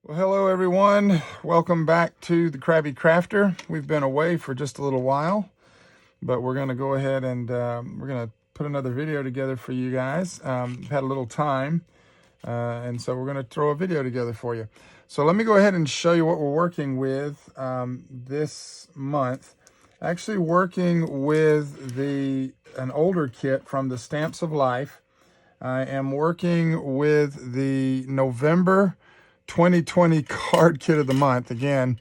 Well, hello everyone. Welcome back to the Krabby Crafter. We've been away for just a little while, but we're going to go ahead and we're going to put another video together for you guys. Had a little time, and so we're going to throw a video together for you. So let me go ahead and show you what we're working with this month. Actually working with an older kit from the Stamps of Life. I am working with the November 2020 card kit of the month. Again,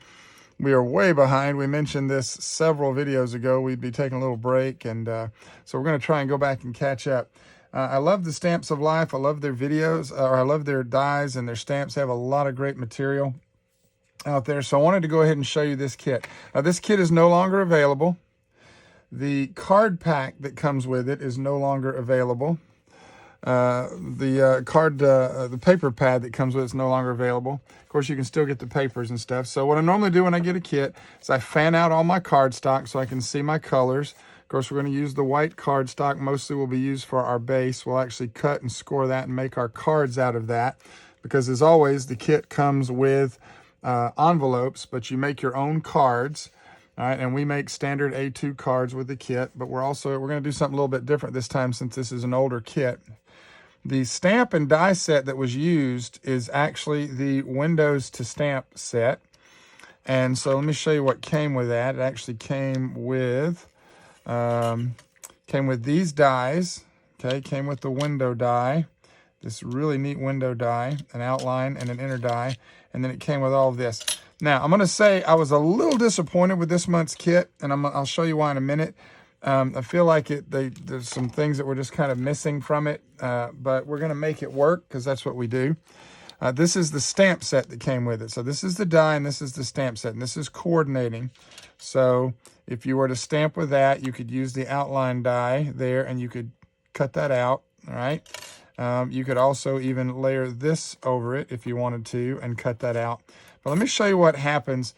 we are way behind. We mentioned this several videos ago. We'd be taking a little break, and so we're going to try and go back and catch up. I love the Stamps of Life. I love their videos, or I love their dies and their stamps. They have a lot of great material out there. So I wanted to go ahead and show you this kit. Now, this kit is no longer available. The card pack that comes with it is no longer available. The paper pad that comes with it's no longer available. Of course, you can still get the papers and stuff. So what I normally do when I get a kit is I fan out all my cardstock so I can see my colors. Of course, we're going to use the white cardstock. Mostly will be used for our base. We'll actually cut and score that and make our cards out of that. Because as always, the kit comes with envelopes, but you make your own cards. All right, and we make standard A2 cards with the kit, but we're going to do something a little bit different this time since this is an older kit. The stamp and die set that was used is actually the Windows to Stamp set. And so let me show you what came with that. It actually came with these dies. Okay, came with the window die, this really neat window die, an outline and an inner die, and then it came with all of this. Now, I'm going to say I was a little disappointed with this month's kit, and I'll show you why in a minute. I feel like there's some things that were just kind of missing from it, but we're going to make it work because that's what we do. This is the stamp set that came with it. So this is the die and this is the stamp set, and this is coordinating. So if you were to stamp with that, you could use the outline die there and you could cut that out, all right? You could also even layer this over it if you wanted to and cut that out. But let me show you what happens.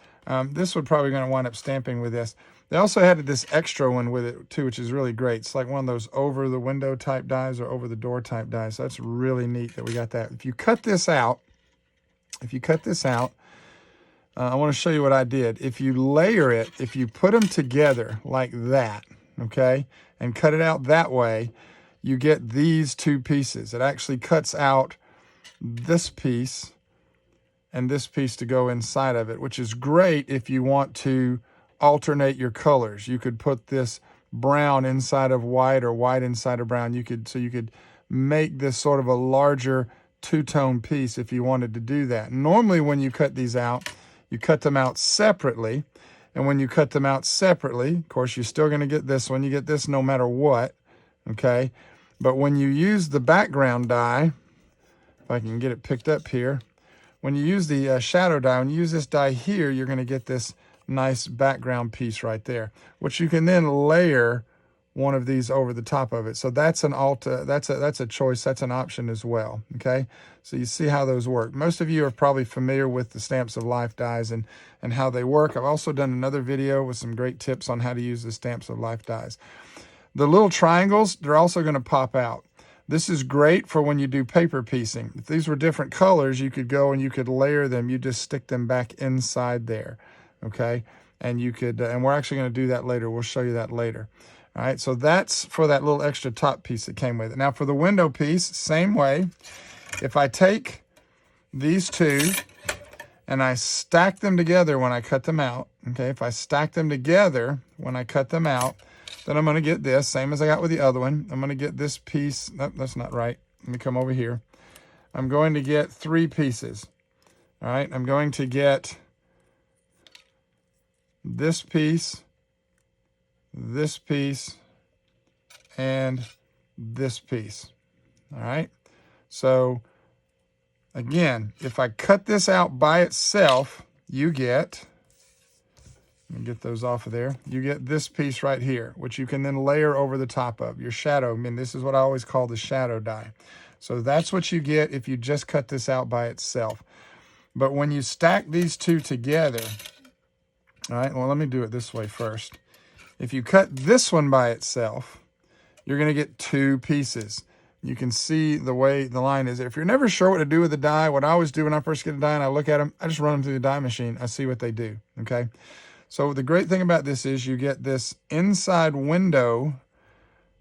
This would probably going to wind up stamping with this. They also had this extra one with it too, which is really great. It's like one of those over the window type dies or over the door type dies. So that's really neat that we got that. If you cut this out, I want to show you what I did. If you layer it, if you put them together like that, okay, and cut it out that way, you get these two pieces. It actually cuts out this piece and this piece to go inside of it, which is great if you want to alternate your colors. You could put this brown inside of white or white inside of brown. You could make this sort of a larger two-tone piece if you wanted to do that. Normally when you cut these out, you cut them out separately. And when you cut them out separately, of course, you're still going to get this one. You get this no matter what, okay? But when you use the background die, if I can get it picked up here, when you use the shadow die, when you use this die here, you're going to get this nice background piece right there, which you can then layer one of these over the top of it. So that's that's a choice, that's an option as well. Okay, so you see how those work. Most of you are probably familiar with the Stamps of Life dies and how they work. I've also done another video with some great tips on how to use the Stamps of Life dies. The little triangles, they're also going to pop out. This is great for when you do paper piecing. If these were different colors, you could go and you could layer them. You just stick them back inside there. Okay, and you could, and we're actually going to do that later. We'll show you that later. All right, so that's for that little extra top piece that came with it. Now for the window piece, same way. If I take these two and I stack them together when I cut them out, okay, if I stack them together when I cut them out, then I'm going to get this, same as I got with the other one. I'm going to get this piece. Nope, that's not right. Let me come over here. I'm going to get three pieces. All right, I'm going to get this piece, and this piece. All right. So again, if I cut this out by itself, you get, let me get those off of there. You get this piece right here, which you can then layer over the top of your shadow. I mean, this is what I always call the shadow die. So that's what you get if you just cut this out by itself. But when you stack these two together, all right, well, let me do it this way first. If you cut this one by itself, you're going to get two pieces. you can see the way the line is. If you're never sure what to do with the die, what I always do when I first get a die and I look at them, I just run them through the die machine. I see what they do, okay? So the great thing about this is you get this inside window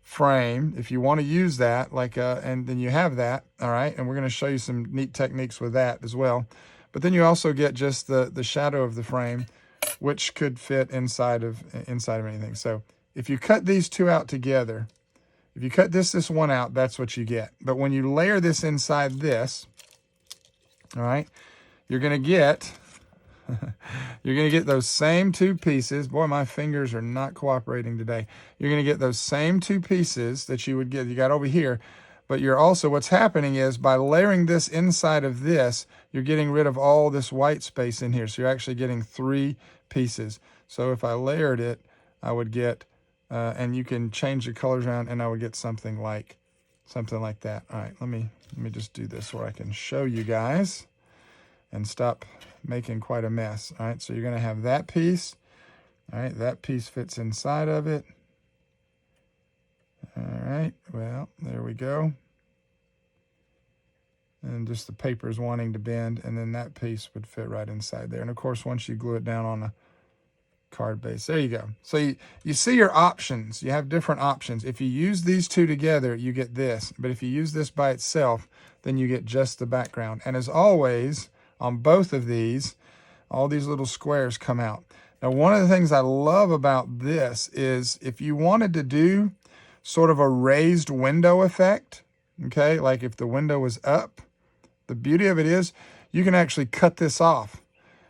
frame if you want to use that, like and then you have that, all right? And we're going to show you some neat techniques with that as well. But then you also get just the shadow of the frame, which could fit inside of anything. So if you cut these two out together, if you cut this one out, that's what you get. But when you layer this inside this, all right, you're going to get those same two pieces. Boy, my fingers are not cooperating today. You're going to get those same two pieces that you would get, you got over here. But you're also, what's happening is by layering this inside of this, you're getting rid of all this white space in here. So you're actually getting 3 pieces. So if I layered it, I would get, and you can change the colors around, and I would get something like that. All right, let me just do this where I can show you guys and stop making quite a mess. All right, so you're going to have that piece. All right, that piece fits inside of it. All right, well, there we go. And just the paper's wanting to bend, and then that piece would fit right inside there. And of course, once you glue it down on a card base, there you go. So you see your options. You have different options. If you use these two together, you get this. But if you use this by itself, then you get just the background. And as always, on both of these, all these little squares come out. Now, one of the things I love about this is if you wanted to do sort of a raised window effect, okay, like if the window was up, the beauty of it is you can actually cut this off.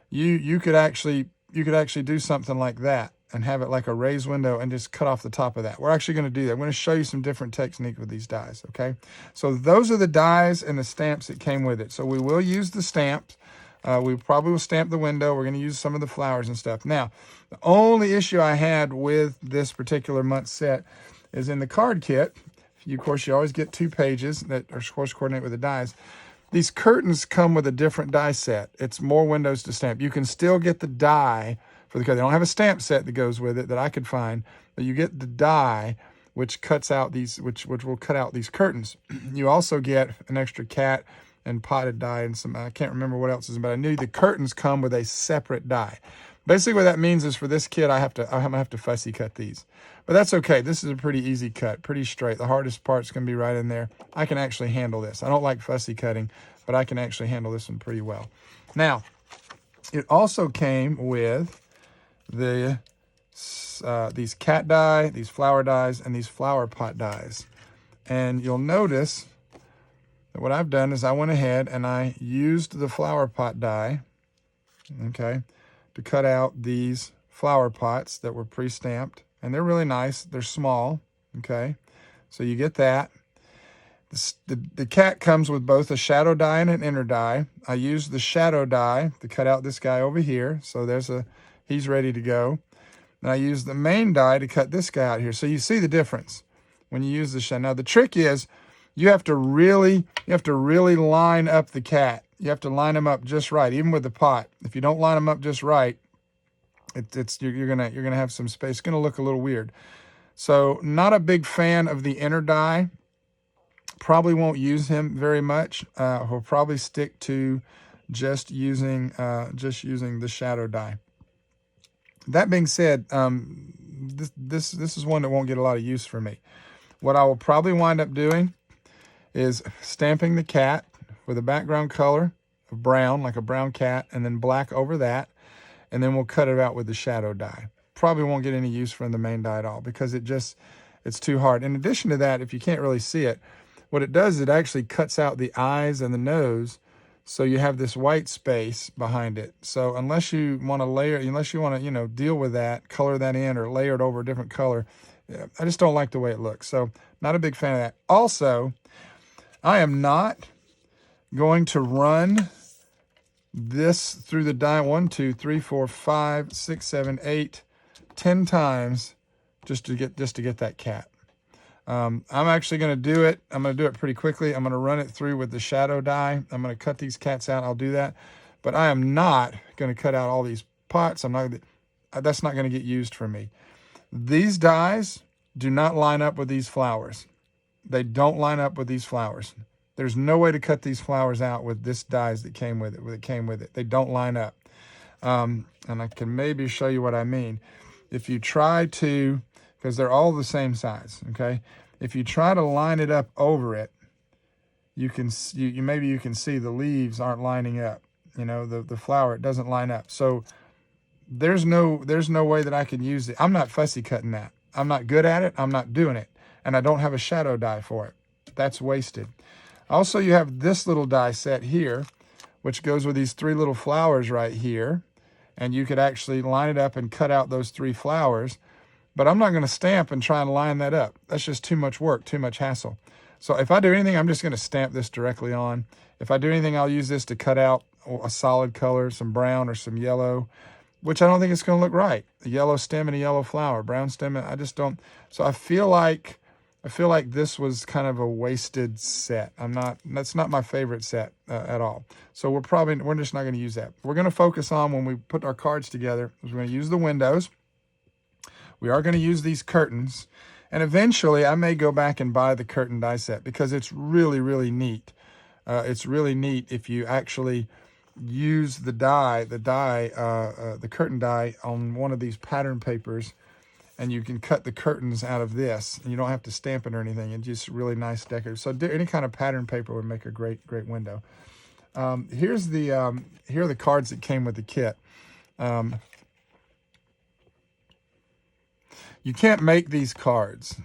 You could actually do something like that and have it like a raised window and just cut off the top of that. We're actually going to do that. I'm going to show you some different techniques with these dies, okay? So those are the dies and the stamps that came with it. So we will use the stamps. We probably will stamp the window. We're going to use some of the flowers and stuff. Now, the only issue I had with this particular month set is in the card kit. Of course, you always get 2 pages that are, of course, coordinate with the dies. These curtains come with a different die set. It's more windows to stamp. You can still get the die for the card. They don't have a stamp set that goes with it that I could find, but you get the die which cuts out these, which will cut out these curtains. You also get an extra cat and potted die and some, I can't remember what else is, but I knew the curtains come with a separate die. Basically what that means is for this kit, I'm gonna have to fussy cut these. But that's okay. This is a pretty easy cut, pretty straight. The hardest part's gonna be right in there. I can actually handle this. I don't like fussy cutting, but I can actually handle this one pretty well. Now, it also came with these cat die, these flower dies, and these flower pot dies. And you'll notice that what I've done is I went ahead and I used the flower pot die, okay, to cut out these flower pots that were pre-stamped. And they're really nice. They're small, okay? So you get that. The cat comes with both a shadow die and an inner die. I used the shadow die to cut out this guy over here. So he's ready to go. And I used the main die to cut this guy out here. So you see the difference when you use the shadow. Now the trick is you have to really line up the cat. You have to line them up just right, even with the pot. If you don't line them up just right, you're gonna have some space. It's gonna look a little weird. So not a big fan of the inner die. Probably won't use him very much. He'll probably stick to just using the shadow die. That being said, this is one that won't get a lot of use for me. What I will probably wind up doing is stamping the cat with a background color of brown, like a brown cat, and then black over that. And then we'll cut it out with the shadow die. Probably won't get any use from the main die at all because it's too hard. In addition to that, if you can't really see it, what it does is it actually cuts out the eyes and the nose, so you have this white space behind it. So unless you want to deal with that, color that in or layer it over a different color, I just don't like the way it looks. So not a big fan of that. Also, I am not going to run this through the die 1, 2, 3, 4, 5, 6, 7, 8, 10 times just to get that cat. I'm actually going to do it. I'm going to do it pretty quickly. I'm going to run it through with the shadow die. I'm going to cut these cats out. I'll do that. But I am not going to cut out all these pots. That's not going to get used for me. These dies do not line up with these flowers. They don't line up with these flowers. There's no way to cut these flowers out with this dies that came with it. They don't line up. And I can maybe show you what I mean. If you try to, because they're all the same size, okay? If you try to line it up over it, you can maybe you can see the leaves aren't lining up. You know, the flower, it doesn't line up. So there's no way that I can use it. I'm not fussy cutting that. I'm not good at it. I'm not doing it. And I don't have a shadow die for it. That's wasted. Also, you have this little die set here, which goes with these 3 little flowers right here. And you could actually line it up and cut out those 3 flowers. But I'm not going to stamp and try and line that up. That's just too much work, too much hassle. So if I do anything, I'm just going to stamp this directly on. If I do anything, I'll use this to cut out a solid color, some brown or some yellow, which I don't think it's going to look right. A yellow stem and a yellow flower, brown stem, I just don't. So I feel like this was kind of a wasted set. That's not my favorite set at all. So we're just not going to use that. We're going to focus on, when we put our cards together, is we're going to use the windows. We are going to use these curtains. And eventually I may go back and buy the curtain die set, because it's really, really neat. It's really neat if you actually use the curtain die on one of these pattern papers, and you can cut the curtains out of this, and you don't have to stamp it or anything. It's just really nice decorative. So any kind of pattern paper would make a great window. Here are the cards that came with the kit. You can't make these cards.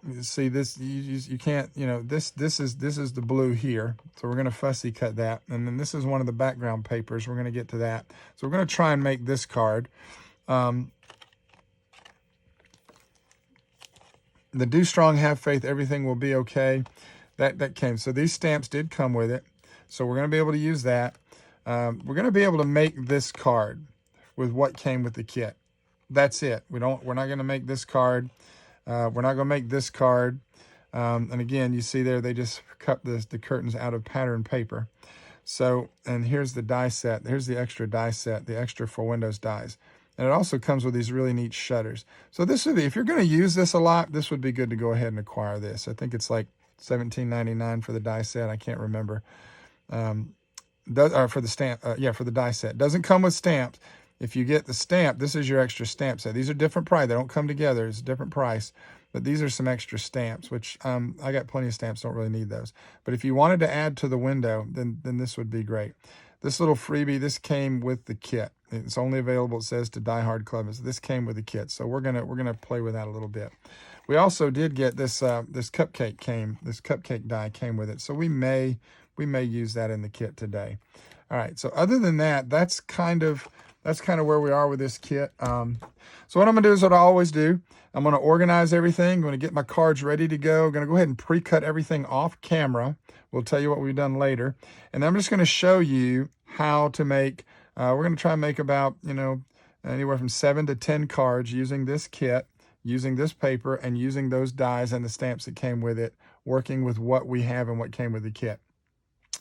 You see this, you can't, you know, this is the blue here. So we're going to fussy cut that. And then this is one of the background papers. We're going to get to that. So we're going to try and make this card. The Do Strong, Have Faith, Everything Will Be Okay. That came. So these stamps did come with it. So we're going to be able to use that. We're going to be able to make this card with what came with the kit. That's it. We're not going to make this card. We're not going to make this card. And again, you see there, they just cut the curtains out of pattern paper. So, and here's the die set. Here's the extra die set, the extra for Windows dies. And it also comes with these really neat shutters. So this would be, if you're going to use this a lot, this would be good to go ahead and acquire this. I think it's like $17.99 for the die set. I can't remember. For the stamp, for the die set. Doesn't come with stamps. If you get the stamp, this is your extra stamp set. These are different price. They don't come together. It's a different price. But these are some extra stamps, which I got plenty of stamps. Don't really need those. But if you wanted to add to the window, then this would be great. This little freebie, this came with the kit. It's only available, it says, to Die Hard Club. This came with the kit, so we're gonna play with that a little bit. We also did get this this cupcake die came with it, so we may use that in the kit today. All right. So other than that, that's kind of where we are with this kit. So what I'm gonna do is what I always do. I'm gonna organize everything. I'm gonna get my cards ready to go. I'm gonna go ahead and pre-cut everything off camera. We'll tell you what we've done later. And I'm just gonna show you how to make, we're gonna try and make about, anywhere from 7 to 10 cards using this kit, using this paper, and using those dies and the stamps that came with it, working with what we have and what came with the kit.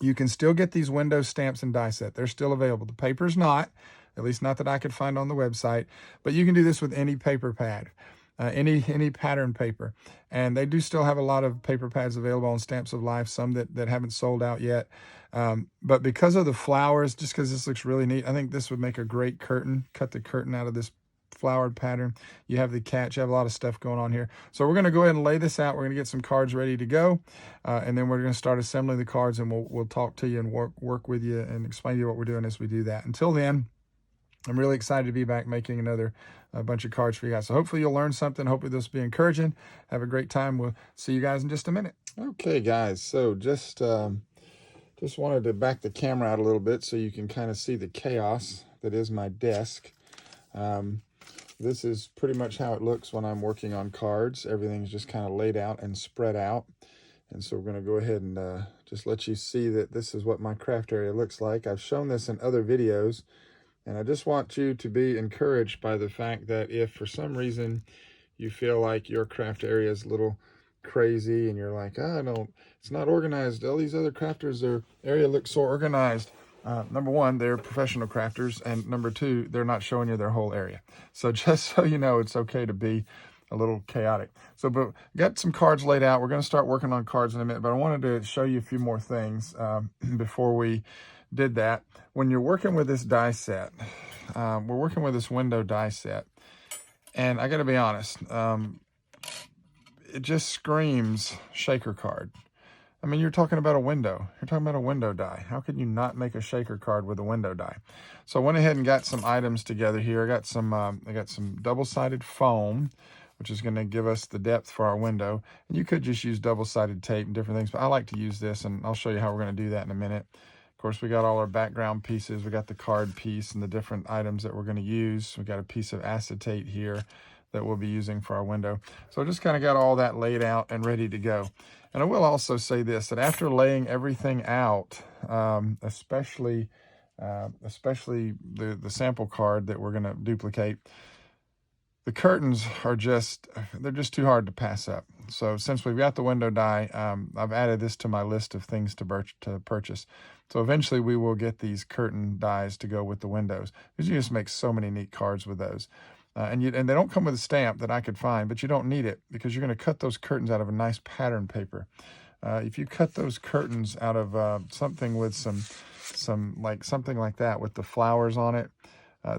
You can still get these Windows stamps and die set. They're still available. The paper's not, at least not that I could find on the website, but you can do this with any paper pad, any pattern paper. And they do still have a lot of paper pads available on Stamps of Life, some that haven't sold out yet. But because of the flowers, just because this looks really neat, I think this would make a great curtain. Cut the curtain out of this flowered pattern. You have the cat, you have a lot of stuff going on here. So we're going to go ahead and lay this out. We're going to get some cards ready to go. And then we're going to start assembling the cards, and we'll talk to you and work with you and explain to you what we're doing as we do that. Until then, I'm really excited to be back making another bunch of cards for you guys. So hopefully you'll learn something. Hopefully this will be encouraging. Have a great time. We'll see you guys in just a minute. Okay, guys. So just wanted to back the camera out a little bit so you can kind of see the chaos that is my desk. This is pretty much how it looks when I'm working on cards. Everything's just kind of laid out and spread out. And so we're going to go ahead and just let you see that this is what my craft area looks like. I've shown this in other videos. And I just want you to be encouraged by the fact that if for some reason you feel like your craft area is a little crazy and you're like, it's not organized. All these other crafters, their area looks so organized. Number one, they're professional crafters. And number two, they're not showing you their whole area. So just so you know, it's okay to be a little chaotic. So, but got some cards laid out. We're going to start working on cards in a minute, but I wanted to show you a few more things before we did that. When you're working with this die set, we're working with this window die set, and I got to be honest, it just screams shaker card. I mean, you're talking about a window. You're talking about a window die. How could you not make a shaker card with a window die? So I went ahead and got some items together here. I got some double-sided foam, which is going to give us the depth for our window. And you could just use double-sided tape and different things, but I like to use this, and I'll show you how we're going to do that in a minute. Of course, we got all our background pieces. We got the card piece and the different items that we're going to use. We got a piece of acetate here that we'll be using for our window. So I just kind of got all that laid out and ready to go. And I will also say this, that after laying everything out, especially the sample card that we're going to duplicate, the curtains are they're just too hard to pass up. So since we've got the window die, I've added this to my list of things to purchase. So eventually we will get these curtain dies to go with the windows, because you just make so many neat cards with those. And they don't come with a stamp that I could find, but you don't need it, because you're going to cut those curtains out of a nice pattern paper. If you cut those curtains out of something with something like that with the flowers on it,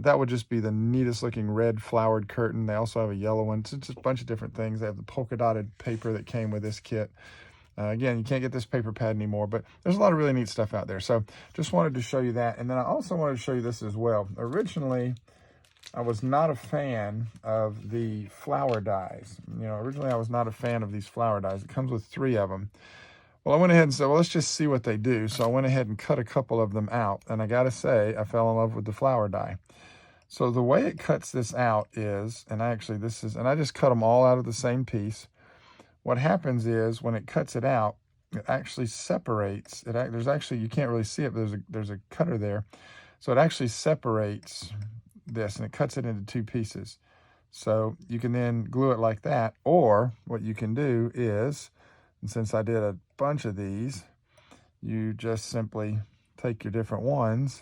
that would just be the neatest looking red flowered curtain. They also have a yellow one. It's just a bunch of different things. They have the polka dotted paper that came with this kit. Again, you can't get this paper pad anymore, but there's a lot of really neat stuff out there. So just wanted to show you that. And then I also wanted to show you this as well. Originally, I was not a fan of the flower dies. Originally I was not a fan of these flower dies. It comes with 3 of them. Well, I went ahead and said, well, let's just see what they do. So I went ahead and cut a couple of them out. And I got to say, I fell in love with the flower die. So the way it cuts this out is, and I just cut them all out of the same piece. What happens is, when it cuts it out, it actually separates. You can't really see it, but there's a cutter there. So it actually separates this, and it cuts it into 2 pieces. So you can then glue it like that, or what you can do is, and since I did a bunch of these, you just simply take your different ones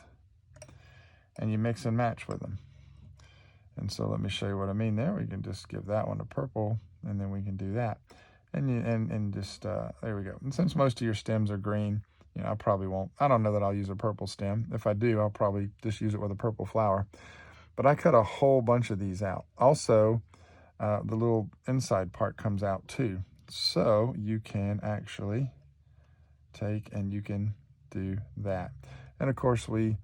and you mix and match with them. And so let me show you what I mean there. We can just give that one a purple, and then we can do that, and just there we go. And since most of your stems are green, I probably won't. I don't know that I'll use a purple stem. If I do, I'll probably just use it with a purple flower. But I cut a whole bunch of these out. Also, the little inside part comes out too. So you can actually take and you can do that. And of course, we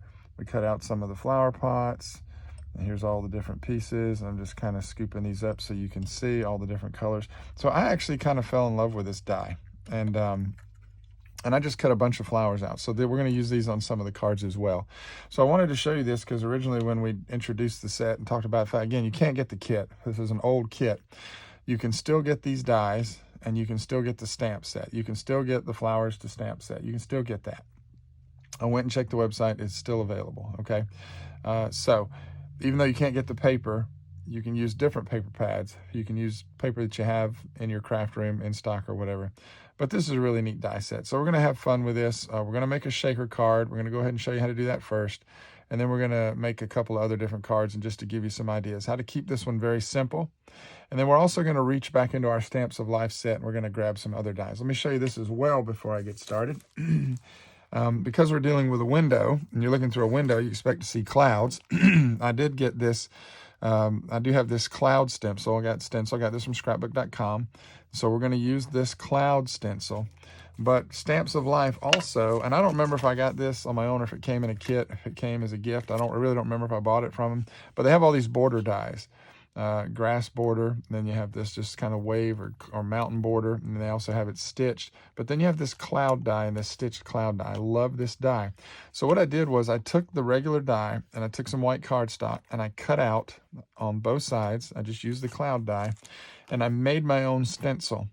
cut out some of the flower pots. And here's all the different pieces. I'm just kind of scooping these up so you can see all the different colors. So I actually kind of fell in love with this die. And I just cut a bunch of flowers out. So we're going to use these on some of the cards as well. So I wanted to show you this because originally when we introduced the set and talked about it, again, you can't get the kit. This is an old kit. You can still get these dies, and you can still get the stamp set. You can still get the flowers to stamp set. You can still get that. I went and checked the website. It's still available, okay? So even though you can't get the paper, you can use different paper pads. You can use paper that you have in your craft room in stock or whatever. But this is a really neat die set. So we're going to have fun with this. We're going to make a shaker card. We're going to go ahead and show you how to do that first. And then we're going to make a couple of other different cards, and just to give you some ideas how to keep this one very simple. And then we're also going to reach back into our Stamps of Life set, and we're going to grab some other dies. Let me show you this as well before I get started. Because we're dealing with a window, and you're looking through a window, you expect to see clouds. I did get this. I do have this cloud stencil. I got this from scrapbook.com. So we're going to use this cloud stencil. But Stamps of Life also, and I don't remember if I got this on my own or if it came in a kit, if it came as a gift. I really don't remember if I bought it from them. But they have all these border dies. Grass border, and then you have this just kind of wave or mountain border, and they also have it stitched. But then you have this cloud die and this stitched cloud die. I love this die. So what I did was I took the regular die and I took some white cardstock and I cut out on both sides. I just used the cloud die and I made my own stencil.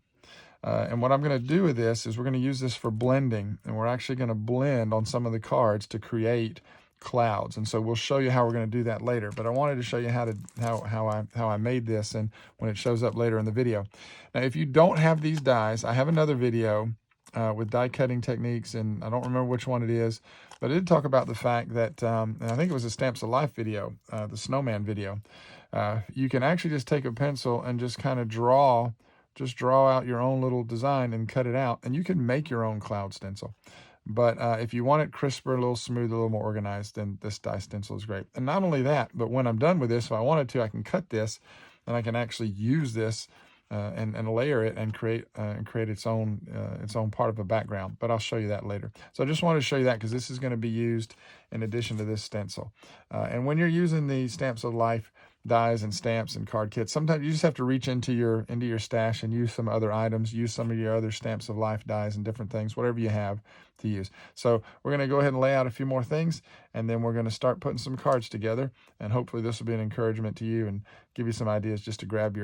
And what I'm going to do with this is we're going to use this for blending, and we're actually going to blend on some of the cards to create clouds. And so we'll show you how we're going to do that later. But I wanted to show you how I made this, and when it shows up later in the video. Now, if you don't have these dies, I have another video with die cutting techniques, and I don't remember which one it is, but it did talk about the fact that, and I think it was a Stamps of Life video, the snowman video. You can actually just take a pencil and just kind of just draw out your own little design and cut it out, and you can make your own cloud stencil. But if you want it crisper, a little smoother, a little more organized, then this die stencil is great. And not only that, but when I'm done with this, if I wanted to, I can cut this, and I can actually use this and layer it and create its own part of a background. But I'll show you that later. So I just wanted to show you that because this is going to be used in addition to this stencil. And when you're using the Stamps of Life dies and stamps and card kits, sometimes you just have to reach into your stash and use some other items, use some of your other Stamps of Life dies and different things, whatever you have to use. So we're going to go ahead and lay out a few more things, and then we're going to start putting some cards together, and hopefully this will be an encouragement to you and give you some ideas just to grab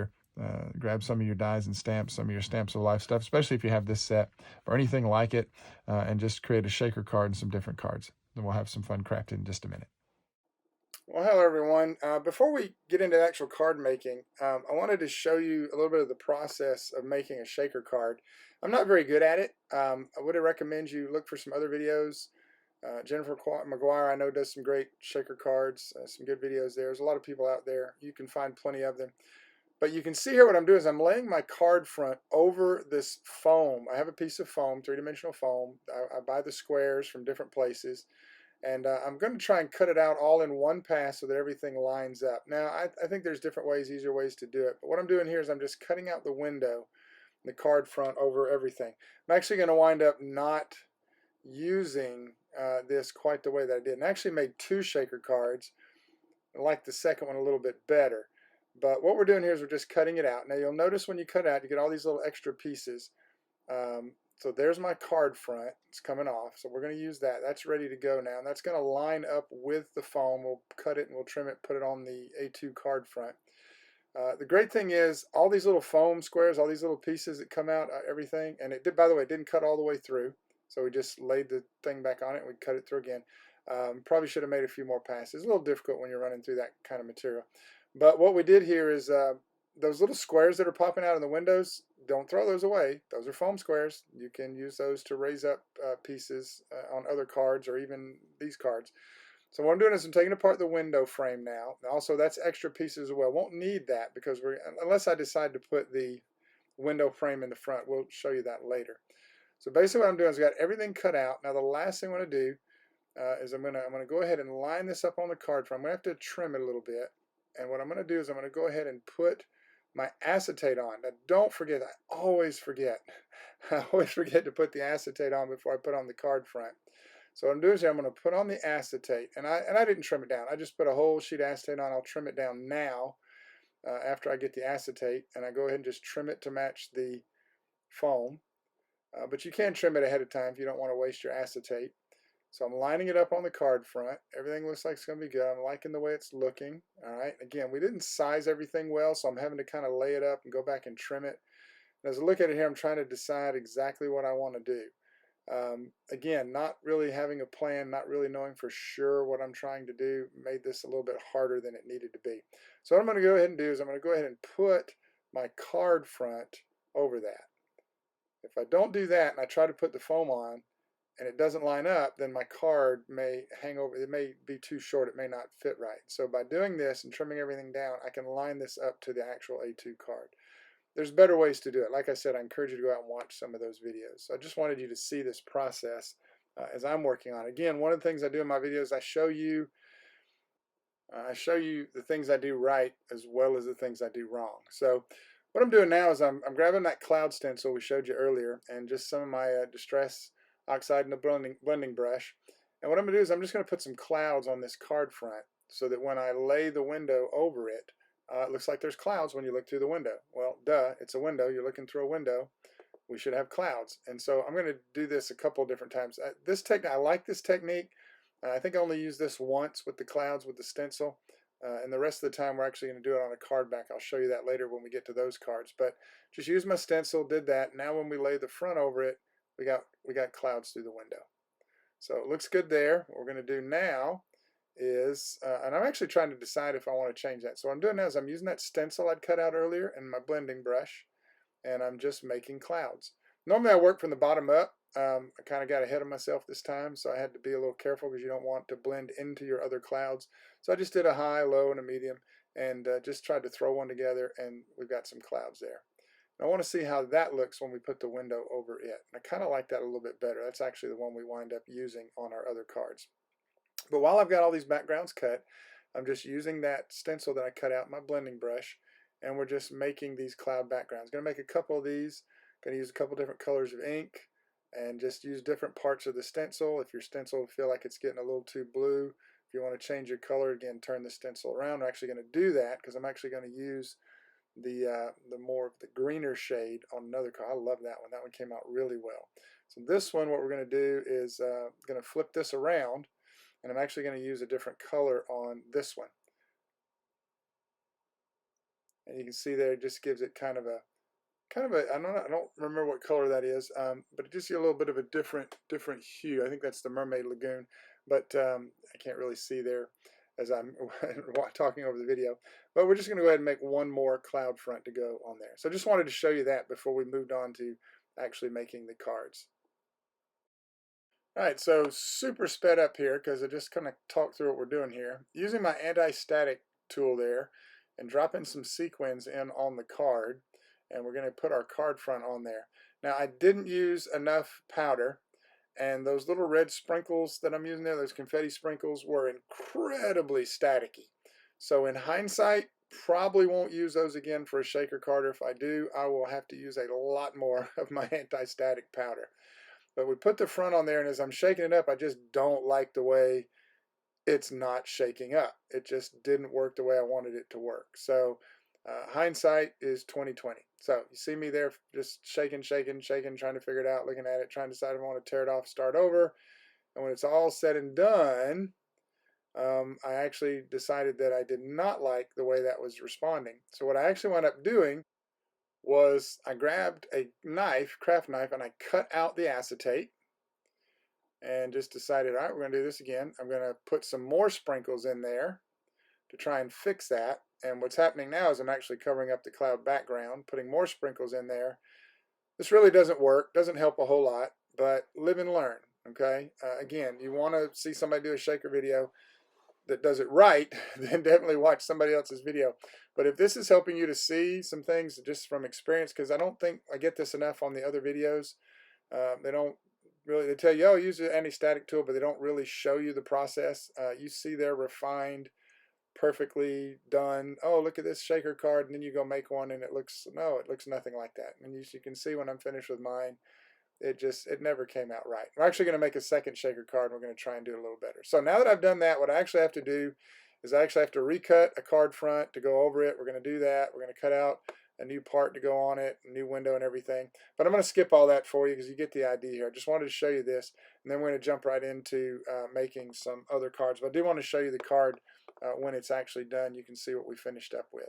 some of your dies and stamps, some of your Stamps of Life stuff, especially if you have this set or anything like it, and just create a shaker card and some different cards. Then we'll have some fun crafting in just a minute. Well, hello everyone. Before we get into actual card making, I wanted to show you a little bit of the process of making a shaker card. I'm not very good at it. I would recommend you look for some other videos. Jennifer McGuire, I know, does some great shaker cards, some good videos there. There's a lot of people out there. You can find plenty of them. But you can see here what I'm doing is I'm laying my card front over this foam. I have a piece of foam, three-dimensional foam. I buy the squares from different places. And I'm going to try and cut it out all in one pass so that everything lines up. Now, I think there's different ways, easier ways to do it. But what I'm doing here is I'm just cutting out the window, the card front over everything. I'm actually going to wind up not using this quite the way that I did. And I actually made two shaker cards. I like the second one a little bit better. But what we're doing here is we're just cutting it out. Now, you'll notice when you cut it out, you get all these little extra pieces. So there's my card front. It's coming off. So we're going to use that. That's ready to go now. And that's going to line up with the foam. We'll cut it and we'll trim it, put it on the A2 card front. The great thing is all these little foam squares, all these little pieces that come out, everything. And it did, by the way, it didn't cut all the way through. So we just laid the thing back on it and we cut it through again. Probably should have made a few more passes. It's a little difficult when you're running through that kind of material. But what we did here is those little squares that are popping out in the windows, don't throw those away. Those are foam squares. You can use those to raise up pieces on other cards or even these cards. So what I'm doing is I'm taking apart the window frame now. Also, that's extra pieces as well. Won't need that because unless I decide to put the window frame in the front. We'll show you that later. So basically what I'm doing is I've got everything cut out. Now the last thing I want to do is I'm gonna go ahead and line this up on the card frame. I'm gonna have to trim it a little bit. And what I'm going to do is I'm going to go ahead and put my acetate on. Now, don't forget, I always forget. I always forget to put the acetate on before I put on the card front. So what I'm doing is I'm going to put on the acetate. And I didn't trim it down. I just put a whole sheet of acetate on. I'll trim it down now after I get the acetate. And I go ahead and just trim it to match the foam. But you can trim it ahead of time if you don't want to waste your acetate. So I'm lining it up on the card front. Everything looks like it's going to be good. I'm liking the way it's looking. All right. Again, we didn't size everything well, so I'm having to kind of lay it up and go back and trim it. And as I look at it here, I'm trying to decide exactly what I want to do. Again, not really having a plan, not really knowing for sure what I'm trying to do made this a little bit harder than it needed to be. So what I'm going to go ahead and do is I'm going to go ahead and put my card front over that. If I don't do that and I try to put the foam on, and it doesn't line up, then my card may hang over. It may be too short. It may not fit right. So by doing this and trimming everything down, I can line this up to the actual A2 card. There's better ways to do it. Like I said, I encourage you to go out and watch some of those videos. So I just wanted you to see this process as I'm working on it. Again, one of the things I do in my videos, I show you the things I do right as well as the things I do wrong. So what I'm doing now is I'm grabbing that cloud stencil we showed you earlier and just some of my Distress Oxide and a blending brush. And what I'm going to do is I'm just going to put some clouds on this card front so that when I lay the window over it, it looks like there's clouds when you look through the window. Well, duh, it's a window. You're looking through a window. We should have clouds. And so I'm going to do this a couple of different times. I like this technique. I think I only used this once with the clouds with the stencil. And the rest of the time we're actually going to do it on a card back. I'll show you that later when we get to those cards. But just use my stencil, did that. Now when we lay the front over it, we got clouds through the window. So it looks good there. What we're going to do now is, and I'm actually trying to decide if I want to change that. So what I'm doing now is I'm using that stencil I'd cut out earlier and my blending brush, and I'm just making clouds. Normally I work from the bottom up, I kind of got ahead of myself this time, so I had to be a little careful because you don't want to blend into your other clouds. So I just did a high, low, and a medium, and just tried to throw one together, and we've got some clouds there. And I want to see how that looks when we put the window over it. And I kind of like that a little bit better. That's actually the one we wind up using on our other cards. But while I've got all these backgrounds cut, I'm just using that stencil that I cut out in my blending brush, and we're just making these cloud backgrounds. Going to make a couple of these. Going to use a couple different colors of ink and just use different parts of the stencil. If your stencil feel like it's getting a little too blue, if you want to change your color, again, turn the stencil around. I'm actually going to do that because I'm actually going to use the more of the greener shade on another color. I love that one. That one came out really well. So this one, what we're going to do is going to flip this around, and I'm actually going to use a different color on this one. And you can see there, it just gives it kind of a I don't remember what color that is, but it just gives you a little bit of a different hue. I think that's the Mermaid Lagoon, but I can't really see there as I'm talking over the video. But we're just going to go ahead and make one more cloud front to go on there. So I just wanted to show you that before we moved on to actually making the cards. All right, so super sped up here because I just kind of talked through what we're doing here. Using my anti-static tool there and dropping some sequins in on the card, and we're going to put our card front on there. Now, I didn't use enough powder, and those little red sprinkles that I'm using there, those confetti sprinkles, were incredibly staticky. So in hindsight, probably won't use those again for a shaker card. If I do, I will have to use a lot more of my anti-static powder. But we put the front on there, and as I'm shaking it up, I just don't like the way it's not shaking up. It just didn't work the way I wanted it to work. So hindsight is 2020. So you see me there just shaking, trying to figure it out, looking at it, trying to decide if I want to tear it off, start over. And when it's all said and done, I actually decided that I did not like the way that was responding. So what I actually wound up doing was I grabbed a knife, craft knife, and I cut out the acetate and just decided, all right, we're going to do this again. I'm going to put some more sprinkles in there to try and fix that. And what's happening now is I'm actually covering up the cloud background, putting more sprinkles in there. This really doesn't work, doesn't help a whole lot, but live and learn, okay? Again, you want to see somebody do a shaker video that does it right, then definitely watch somebody else's video. But if this is helping you to see some things just from experience, because I don't think I get this enough on the other videos, they don't really, they tell you, oh, use the anti-static tool, but they don't really show you the process. You see they're refined, perfectly done. Oh, look at this shaker card, and then you go make one, and it looks nothing like that. And you can see when I'm finished with mine, it never came out right. We're actually going to make a second shaker card, and we're going to try and do it a little better. So now that I've done that, what I actually have to do is I actually have to recut a card front to go over it. We're going to do that. We're going to cut out a new part to go on it, a new window and everything. But I'm going to skip all that for you because you get the idea here. I just wanted to show you this, and then we're going to jump right into making some other cards. But I do want to show you the card when it's actually done. You can see what we finished up with.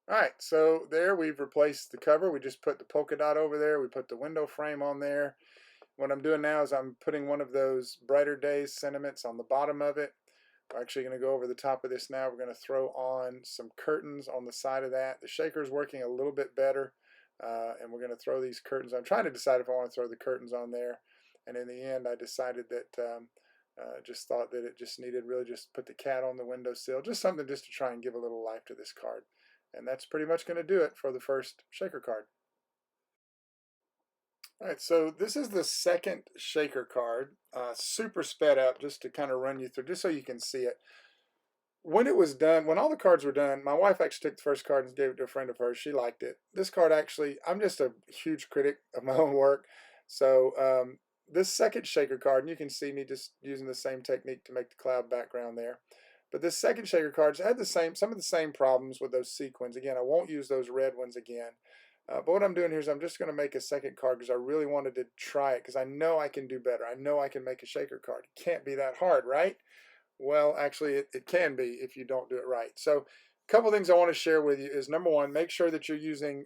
All right, so there we've replaced the cover. We just put the polka dot over there. We put the window frame on there. What I'm doing now is I'm putting one of those Brighter Days sentiments on the bottom of it. We're actually going to go over the top of this now. We're going to throw on some curtains on the side of that. The shaker is working a little bit better, and we're going to throw these curtains. I'm trying to decide if I want to throw the curtains on there, and in the end I decided that just thought that it just needed really just put the cat on the windowsill, just something just to try and give a little life to this card. And that's pretty much going to do it for the first shaker card. All right, so this is the second shaker card, super sped up just to kind of run you through, just so you can see it. When it was done, when all the cards were done, my wife actually took the first card and gave it to a friend of hers. She liked it. This card actually, I'm just a huge critic of my own work. So this second shaker card, and you can see me just using the same technique to make the cloud background there. But this second shaker card had some of the same problems with those sequins. Again, I won't use those red ones again. But what I'm doing here is I'm just going to make a second card because I really wanted to try it because I know I can do better. I know I can make a shaker card. It can't be that hard, right? Well, actually, it can be if you don't do it right. So a couple things I want to share with you is, number one, make sure that you're using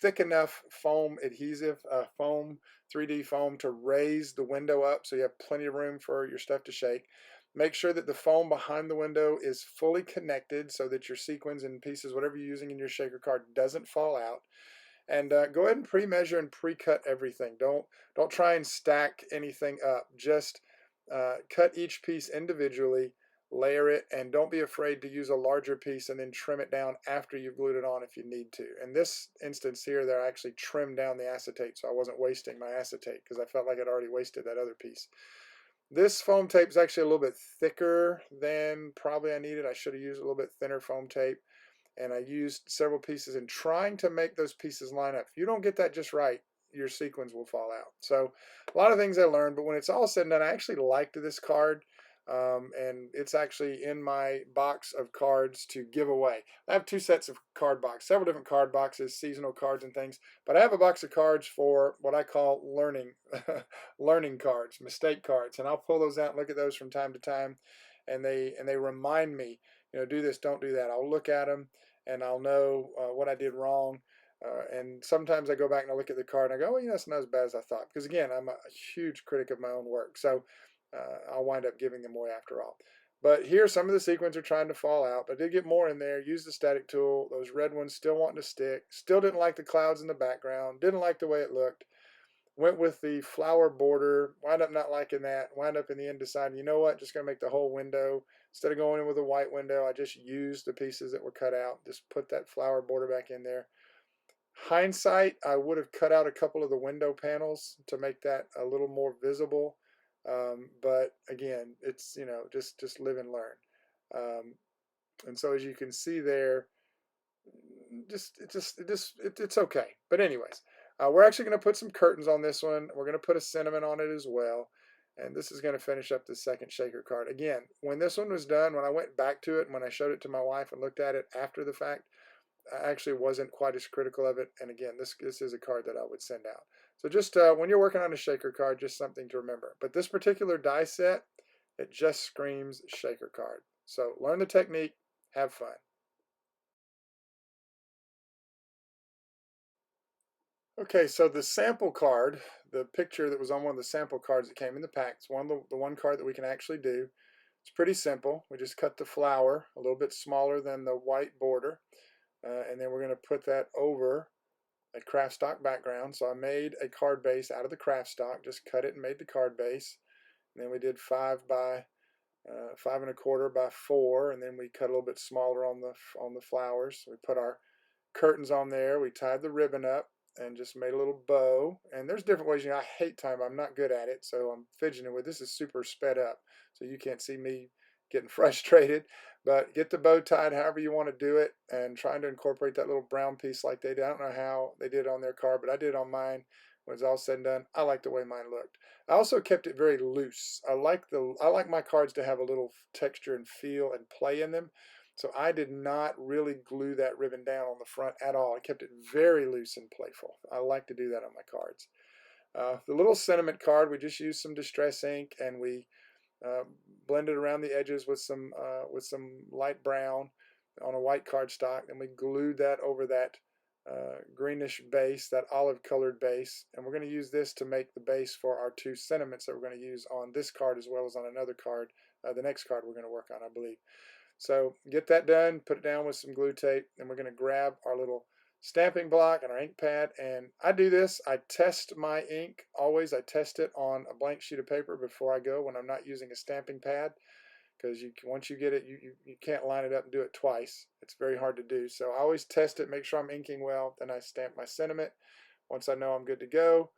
thick enough foam adhesive, foam, 3D foam, to raise the window up so you have plenty of room for your stuff to shake. Make sure that the foam behind the window is fully connected so that your sequins and pieces, whatever you're using in your shaker card, doesn't fall out. And go ahead and pre-measure and pre-cut everything. Don't try and stack anything up. Just cut each piece individually, layer it, and don't be afraid to use a larger piece and then trim it down after you've glued it on if you need to. In this instance here, they actually trimmed down the acetate, so I wasn't wasting my acetate because I felt like I'd already wasted that other piece. This foam tape is actually a little bit thicker than probably I needed. I should have used a little bit thinner foam tape. And I used several pieces in trying to make those pieces line up. If you don't get that just right, your sequins will fall out. So a lot of things I learned, but when it's all said and done, I actually liked this card. And it's actually in my box of cards to give away. I have two sets of card boxes, several different card boxes, seasonal cards and things, but I have a box of cards for what I call learning cards, mistake cards, and I'll pull those out and look at those from time to time, and they remind me, do this, don't do that. I'll look at them and I'll know what I did wrong. And sometimes I go back and I look at the card and I go, well, that's not as bad as I thought. Because again, I'm a huge critic of my own work. So I'll wind up giving them away after all. But here, some of the sequins are trying to fall out. But I did get more in there. Used the static tool. Those red ones still wanting to stick. Still didn't like the clouds in the background. Didn't like the way it looked. Went with the flower border. Wound up not liking that. Wound up in the end deciding, you know what, just going to make the whole window. Instead of going in with a white window, I just used the pieces that were cut out. Just put that flower border back in there. Hindsight, I would have cut out a couple of the window panels to make that a little more visible. But again, it's, just live and learn. And so as you can see there, it's okay. But anyways, we're actually going to put some curtains on this one. We're going to put a sentiment on it as well. And this is going to finish up the second shaker card. Again, when this one was done, when I went back to it, and when I showed it to my wife and looked at it after the fact, I actually wasn't quite as critical of it. And again, this is a card that I would send out. So just when you're working on a shaker card, just something to remember. But this particular die set, it just screams shaker card. So learn the technique, have fun. Okay, so the sample card, the picture that was on one of the sample cards that came in the pack, it's the one card that we can actually do. It's pretty simple. We just cut the flower a little bit smaller than the white border, and then we're going to put that over a craft stock background. So I made a card base out of the craft stock, just cut it and made the card base. And then we did 5 and a quarter by 4, and then we cut a little bit smaller on the flowers. So we put our curtains on there. We tied the ribbon up and just made a little bow. And there's different ways. I hate time. I'm not good at it, so I'm fidgeting with this. Is super sped up, so you can't see me getting frustrated. But get the bow tied however you want to do it, and trying to incorporate that little brown piece like they did. I don't know how they did on their card, but I did on mine. When it's all said and done, I like the way mine looked. I also kept it very loose. I like my cards to have a little texture and feel and play in them. So I did not really glue that ribbon down on the front at all. I kept it very loose and playful. I like to do that on my cards. The little sentiment card, we just used some distress ink and we blended around the edges with some light brown on a white cardstock, and we glued that over that greenish base, that olive colored base, and we're going to use this to make the base for our 2 sentiments that we're going to use on this card as well as on another card, the next card we're going to work on, I believe. So get that done, put it down with some glue tape, and we're going to grab our little stamping block and our ink pad. And I do this, I test my ink always. I test it on a blank sheet of paper before I go when I'm not using a stamping pad, because once you get it, you can't line it up and do it twice. It's very hard to do. So I always test it, make sure I'm inking well, then I stamp my sentiment. Once I know I'm good to go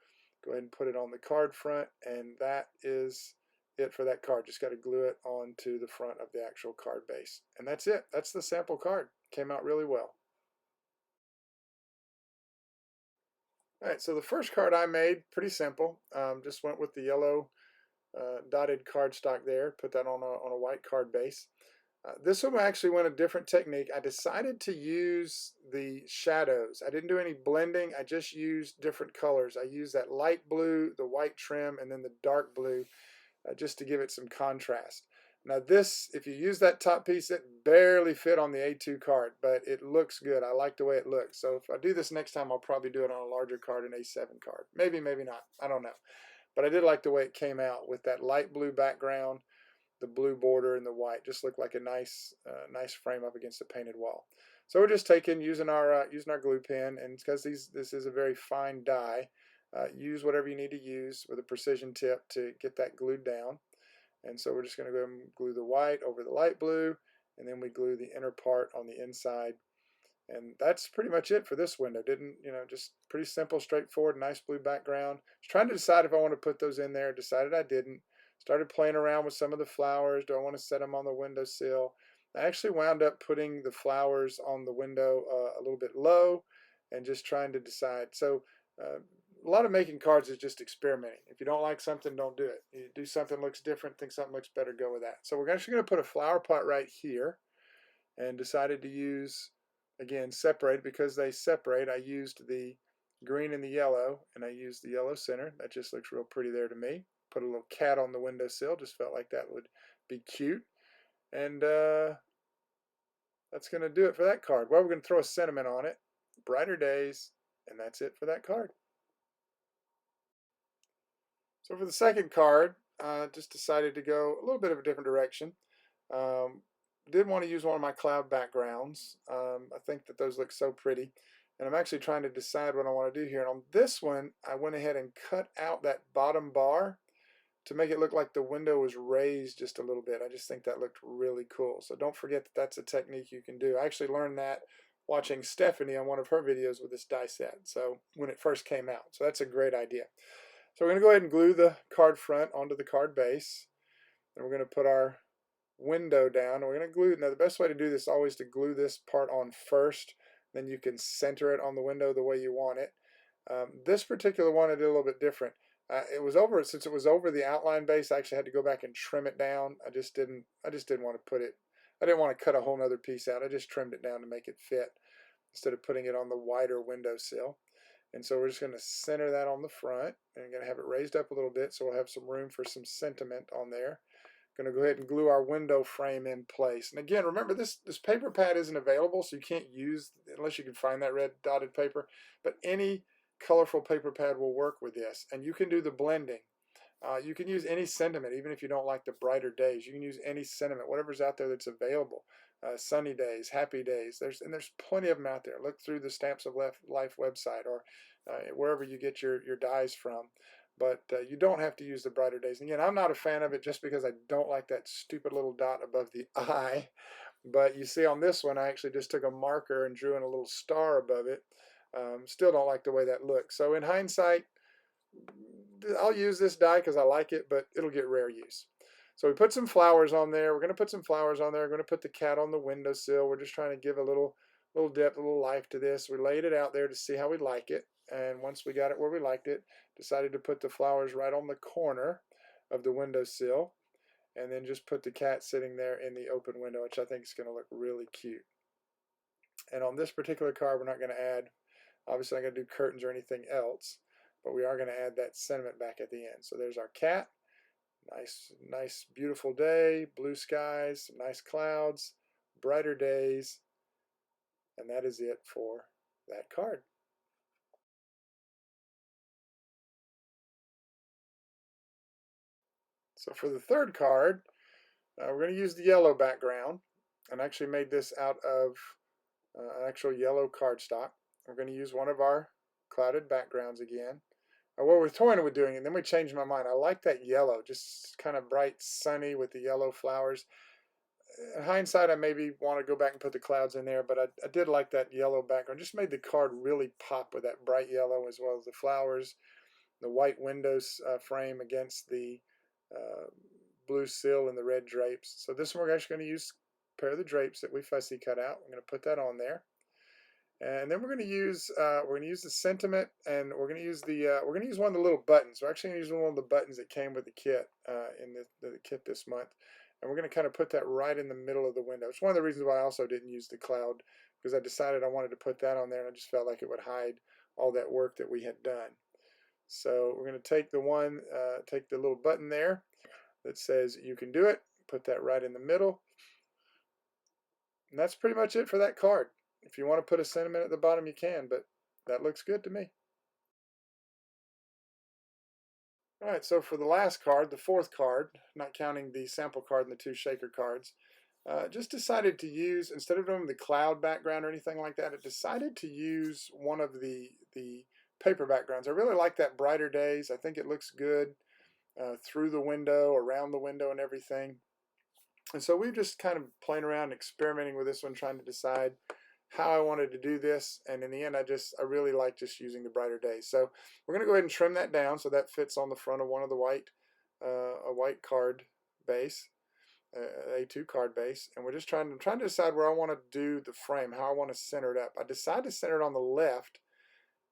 ahead and put it on the card front, and that is it for that card. Just got to glue it onto the front of the actual card base. And that's it. That's the sample card. Came out really well. All right, so the first card I made, pretty simple. Just went with the yellow dotted cardstock there, put that on a white card base. This one actually went a different technique. I decided to use the shadows. I didn't do any blending. I just used different colors. I used that light blue, the white trim, and then the dark blue just to give it some contrast. Now this, if you use that top piece, it barely fit on the A2 card, but it looks good. I like the way it looks. So if I do this next time, I'll probably do it on a larger card, an A7 card. Maybe, maybe not. I don't know. But I did like the way it came out with that light blue background the blue border and the white. Just looked like a nice nice frame up against a painted wall. So we're just using our glue pen, and because this is a very fine die, use whatever you need to use with a precision tip to get that glued down. And so we're just going to go and glue the white over the light blue, and then we glue the inner part on the inside. And that's pretty much it for this window. Just pretty simple, straightforward, nice blue background. I was trying to decide if I want to put those in there. Decided I didn't. Started playing around with some of the flowers. Do I want to set them on the windowsill? I actually wound up putting the flowers on the window a little bit low and just trying to decide. So a lot of making cards is just experimenting. If you don't like something, don't do it. You do something that looks different, think something looks better, go with that. So we're actually going to put a flower pot right here, and decided to use, again, separate. Because they separate, I used the green and the yellow, and I used the yellow center. That just looks real pretty there to me. Put a little cat on the windowsill. Just felt like that would be cute. And that's going to do it for that card. Well, we're going to throw a sentiment on it. Brighter days. And that's it for that card. So for the second card, just decided to go a little bit of a different direction. Did want to use one of my cloud backgrounds. I think that those look so pretty. And I'm actually trying to decide what I want to do here. And on this one, I went ahead and cut out that bottom bar to make it look like the window was raised just a little bit. I just think that looked really cool. So don't forget that that's a technique you can do. I actually learned that watching Stephanie on one of her videos with this die set. So when it first came out. So that's a great idea. So we're going to go ahead and glue the card front onto the card base. And we're going to put our window down. We're going to glue. Now the best way to do this is always to glue this part on first. Then you can center it on the window the way you want it. This particular one I did a little bit different. Since it was over the outline base, I actually had to go back and trim it down. I just didn't want to put it, I didn't want to cut a whole other piece out. I just trimmed it down to make it fit instead of putting it on the wider windowsill. And so we're just going to center that on the front, and I'm going to have it raised up a little bit so we'll have some room for some sentiment on there. Going to go ahead and glue our window frame in place. And again, remember this paper pad isn't available, so you can't use, unless you can find that red dotted paper, but any colorful paper pad will work with this. And you can do the blending. You can use any sentiment, even if you don't like the brighter days. You can use any sentiment, whatever's out there that's available. Sunny days, happy days. There's plenty of them out there. Look through the Stamps of Life website, or wherever you get your dies from. But you don't have to use the brighter days. And again, I'm not a fan of it just because I don't like that stupid little dot above the eye. But you see on this one, I actually just took a marker and drew in a little star above it. Still don't like the way that looks. So in hindsight, I'll use this die because I like it, but it'll get rare use. So we put some flowers on there. We're going to put some flowers on there. We're going to put the cat on the windowsill. We're just trying to give a little depth, a little life to this. We laid it out there to see how we like it. And once we got it where we liked it, decided to put the flowers right on the corner of the windowsill. And then just put the cat sitting there in the open window, which I think is going to look really cute. And on this particular card, we're not going to add, obviously not going to do curtains or anything else, but we are going to add that sentiment back at the end. So there's our cat. Nice, beautiful day, blue skies, some nice clouds, brighter days, and that is it for that card. So for the third card, we're going to use the yellow background, and I actually made this out of an actual yellow cardstock. We're going to use one of our clouded backgrounds again. Well, we're toying with doing it, and then we changed my mind. I like that yellow, just kind of bright, sunny with the yellow flowers. In hindsight, I maybe want to go back and put the clouds in there, but I did like that yellow background. Just made the card really pop with that bright yellow, as well as the flowers, the white windows frame against the blue sill and the red drapes. So this one we're actually going to use a pair of the drapes that we fussy cut out. We're going to put that on there. And then we're going to use the sentiment, and we're going to use one of the little buttons. We're actually going to use one of the buttons that came with the kit in the kit this month, and we're going to kind of put that right in the middle of the window. It's one of the reasons why I also didn't use the cloud, because I decided I wanted to put that on there, and I just felt like it would hide all that work that we had done. So we're going to take the little button there that says "You can do it." Put that right in the middle, and that's pretty much it for that card. If you want to put a sentiment at the bottom, you can, but that looks good to me. All right, so for the last card, the fourth card, not counting the sample card and the two shaker cards, just decided to use, instead of doing the cloud background or anything like that, it decided to use one of the paper backgrounds. I really like that Brighter Days. I think it looks good through the window, around the window and everything. And so we've just kind of playing around, experimenting with this one, trying to decide how I wanted to do this. And in the end, I really like just using the Brighter Days. So we're going to go ahead and trim that down so that fits on the front of one of the a white card base. A2 card base, and we're just trying to decide where I want to do the frame, how I want to center it up. I decided to center it on the left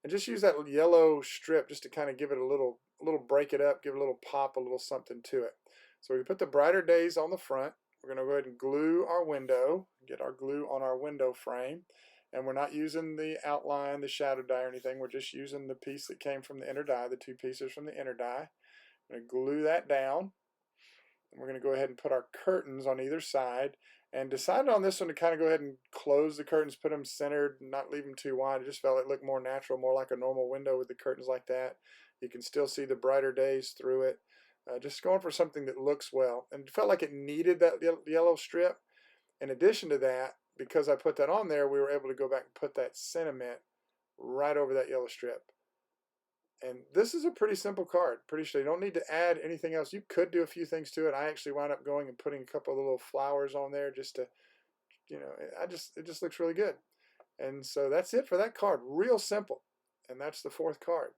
and just use that yellow strip just to kind of give it a little break it up, give it a little pop, a little something to it. So we put the Brighter Days on the front. We're going to go ahead and glue our window, get our glue on our window frame, and we're not using the outline, the shadow die or anything. We're just using the piece that came from the inner die, the two pieces from the inner die. I'm going to glue that down. We're going to go ahead and put our curtains on either side, and decided on this one to kind of go ahead and close the curtains, put them centered, not leave them too wide. I just felt it looked more natural, more like a normal window with the curtains like that. You can still see the Brighter Days through it. Just going for something that looks well, and it felt like it needed that yellow strip. In addition to that, because I put that on there, we were able to go back and put that sentiment right over that yellow strip. And this is a pretty simple card. Pretty sure you don't need to add anything else. You could do a few things to it. I actually wound up going and putting a couple of little flowers on there just to, it just looks really good. And so that's it for that card. Real simple. And that's the fourth card.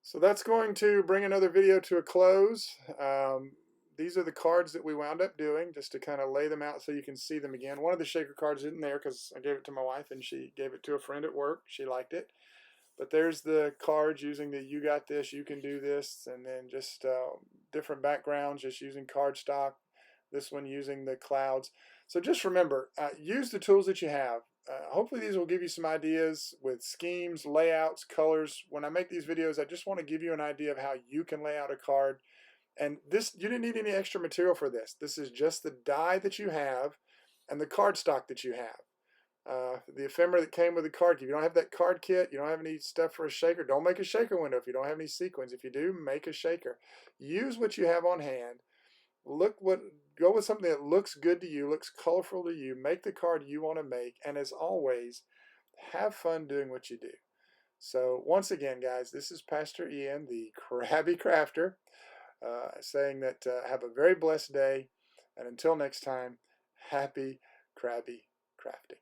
So that's going to bring another video to a close. These are the cards that we wound up doing, just to kind of lay them out so you can see them again. One of the shaker cards isn't there because I gave it to my wife and she gave it to a friend at work. She liked it. But there's the cards using the "you got this, you can do this," and then just different backgrounds, just using cardstock. This one using the clouds. So just remember, use the tools that you have. Hopefully these will give you some ideas with schemes, layouts, colors. When I make these videos, I just want to give you an idea of how you can lay out a card. And this, you didn't need any extra material for this. This is just the die that you have and the cardstock that you have. The ephemera that came with the card kit. If you don't have that card kit, you don't have any stuff for a shaker, don't make a shaker window. If you don't have any sequins, if you do, make a shaker. Use what you have on hand. Go with something that looks good to you, looks colorful to you. Make the card you want to make, and as always, have fun doing what you do. So once again, guys, this is Pastor Ian, the Krabby Crafter, saying that have a very blessed day, and until next time, happy Krabby crafting.